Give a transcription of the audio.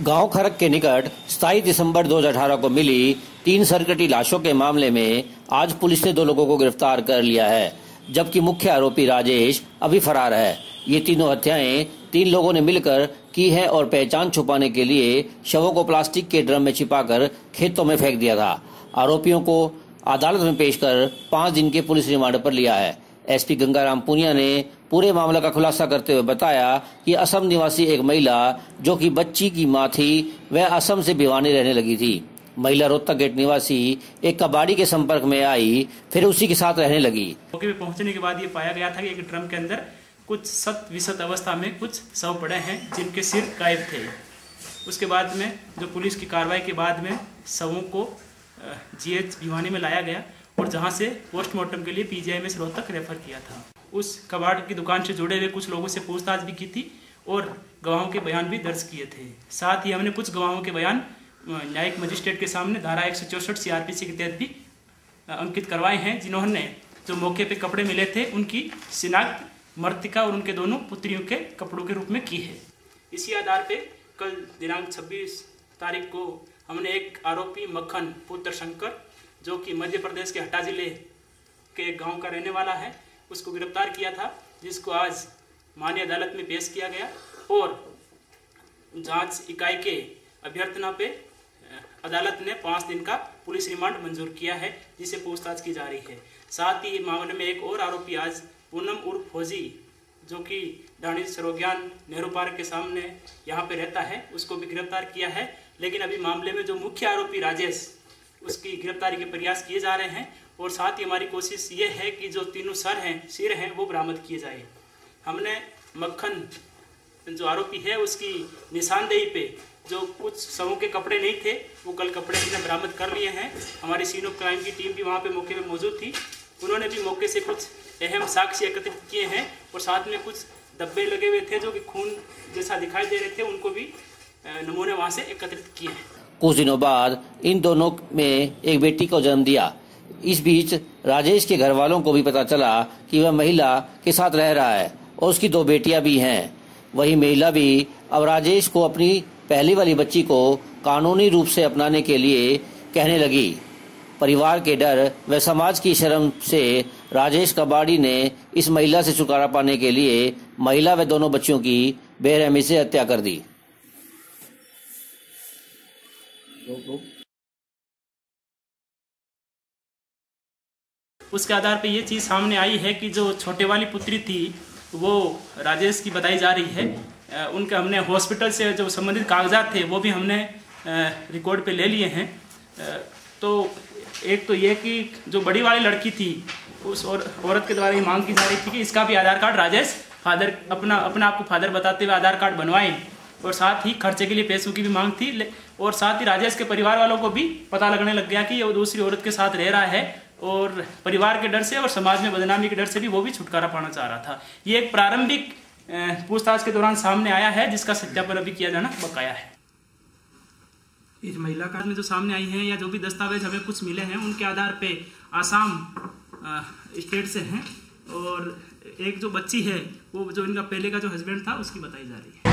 गांव खरक के निकट 27 दिसंबर 2018 को मिली 3 सरकटी लाशों के मामले में आज पुलिस ने 2 लोगों को गिरफ्तार कर लिया है, जबकि मुख्य आरोपी राजेश अभी फरार है। ये तीनों हत्याएं 3 लोगों ने मिलकर की है और पहचान छुपाने के लिए शवों को प्लास्टिक के ड्रम में छिपाकर खेतों में फेंक दिया था। आरोपियों को अदालत में पेश कर 5 दिन के पुलिस रिमांड पर लिया है। एसपी गंगाराम पुनिया ने पूरे मामले का खुलासा करते हुए बताया कि असम निवासी एक महिला जो कि बच्ची की मां थी, वह असम से भिवानी रहने लगी थी। महिला रोहतक गेट निवासी एक कबाड़ी के संपर्क में आई, फिर उसी के साथ रहने लगी। मौके पे पहुंचने के बाद ये पाया गया था कि एक ड्रम के अंदर कुछ सत विसत अवस्था में कुछ शव पड़े हैं जिनके सिर गायब थे। उसके बाद में जो पुलिस की कार्रवाई के बाद में शवों को जीएच भिवानी में लाया गया और जहां से पोस्टमार्टम के लिए पीजीआईएमएस रोहतक रेफर किया था। उस कबाड़ की दुकान से जुड़े हुए कुछ लोगों से पूछताछ भी की थी और गवाहों के बयान भी दर्ज किए थे। साथ ही हमने कुछ गवाहों के बयान न्यायिक मजिस्ट्रेट के सामने धारा 164 सीआरपीसी के तहत भी अंकित करवाए हैं, जिन्होंने जो मौके पे कपड़े मिले थे उनकी शिनाख्त मृतिका और उनके दोनों पुत्रियों के कपड़ों के रूप में की है। इसी आधार पे कल दिनांक 26 तारीख को हमने एक आरोपी मक्खन पुत्र शंकर, जो कि मध्य प्रदेश के हटा जिले के गांव का रहने वाला है, उसको गिरफ्तार किया था, जिसको आज माननीय अदालत में पेश किया गया और जांच इकाई के अभ्यर्थना पे अदालत ने 5 दिन का पुलिस रिमांड मंजूर किया है, जिसे पूछताछ की जा रही है। साथ ही मामले में एक और आरोपी आज पूनम उर्फ फौजी, जो कि ढाणी सरोज्ञान नेहरू पार्क के सामने यहाँ पे रहता है, उसको भी गिरफ्तार किया है। लेकिन अभी मामले में जो मुख्य आरोपी राजेश, उसकी गिरफ्तारी के प्रयास किए जा रहे हैं और साथ ही हमारी कोशिश ये है कि जो तीनों सिर हैं वो बरामद किए जाए। हमने मक्खन जो आरोपी है उसकी निशानदेही पे जो कुछ शवों के कपड़े नहीं थे वो कल कपड़े हमने बरामद कर लिए हैं। हमारी सीन ऑफ क्राइम की टीम भी वहाँ पे मौके पे मौजूद थी, उन्होंने भी मौके से कुछ अहम साक्ष्य एकत्रित किए हैं और साथ में कुछ डब्बे लगे हुए थे जो कि खून जैसा दिखाई दे रहे थे, उनको भी नमूने वहाँ से एकत्रित किए हैं। कुछ दिनों बाद इन दोनों में एक बेटी को जन्म दिया। इस बीच राजेश के घर वालों को भी पता चला कि वह महिला के साथ रह रहा है और उसकी 2 बेटियां भी हैं। वही महिला भी अब राजेश को अपनी पहली वाली बच्ची को कानूनी रूप से अपनाने के लिए कहने लगी। परिवार के डर व समाज की शर्म से राजेश कबाड़ी ने इस महिला से छुटकारा पाने के लिए महिला व दोनों बच्चियों की बेरहमी से हत्या कर दी। उसके आधार पे ये चीज़ सामने आई है कि जो छोटे वाली पुत्री थी वो राजेश की बताई जा रही है। उनके हमने हॉस्पिटल से जो संबंधित कागजात थे वो भी हमने रिकॉर्ड पे ले लिए हैं। तो एक तो ये कि जो बड़ी वाली लड़की थी उस औरत के द्वारा ये मांग की जा रही थी कि इसका भी आधार कार्ड राजेश फादर अपना आप को फादर बताते हुए आधार कार्ड बनवाएं और साथ ही खर्चे के लिए पैसों की भी मांग थी। और साथ ही राजेश के परिवार वालों को भी पता लगने लग गया कि ये दूसरी औरत के साथ रह रहा है और परिवार के डर से और समाज में बदनामी के डर से भी वो भी छुटकारा पाना चाह रहा था। ये एक प्रारंभिक पूछताछ के दौरान सामने आया है, जिसका सत्यापन अभी किया जाना बकाया है। इस महिला का में जो सामने आई है या जो भी दस्तावेज हमें कुछ मिले हैं उनके आधार पे आसाम स्टेट से हैं और एक जो बच्ची है वो जो इनका पहले का जो हस्बैंड था उसकी बताई जा रही है।